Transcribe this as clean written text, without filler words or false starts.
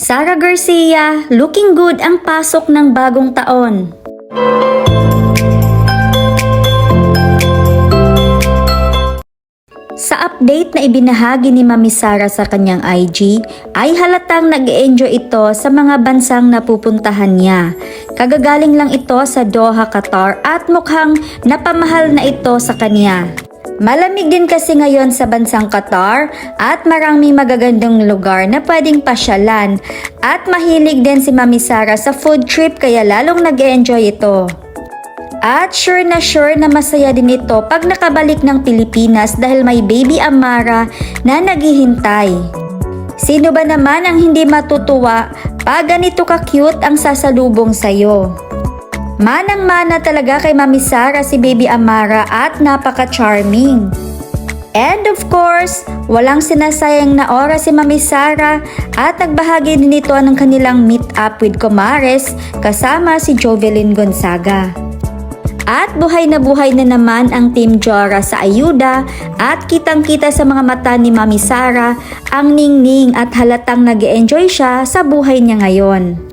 Sara Garcia, looking good ang pasok ng bagong taon. Sa update na ibinahagi ni Mami Sara sa kanyang IG, ay halatang nag-enjoy ito sa mga bansang napupuntahan niya. Kagagaling lang ito sa Doha, Qatar at mukhang napamahal na ito sa kanya. Malamig din kasi ngayon sa bansang Qatar at maraming magagandang lugar na pwedeng pasyalan at mahilig din si Mami Sara sa food trip kaya lalong nag-enjoy ito. At sure na masaya din ito pag nakabalik ng Pilipinas dahil may baby Amara na naghihintay. Sino ba naman ang hindi matutuwa pag ganito ka-cute ang sasalubong sa'yo? Manang-mana talaga kay Mami Sara si baby Amara at napaka-charming. And of course, walang sinasayang na oras si Mami Sara at nagbahagi din ito ng kanilang meet up with Comares kasama si Jovelyn Gonzaga. At buhay na naman ang Team Jora sa ayuda at kitang-kita sa mga mata ni Mami Sara ang ningning at halatang nag-e-enjoy siya sa buhay niya ngayon.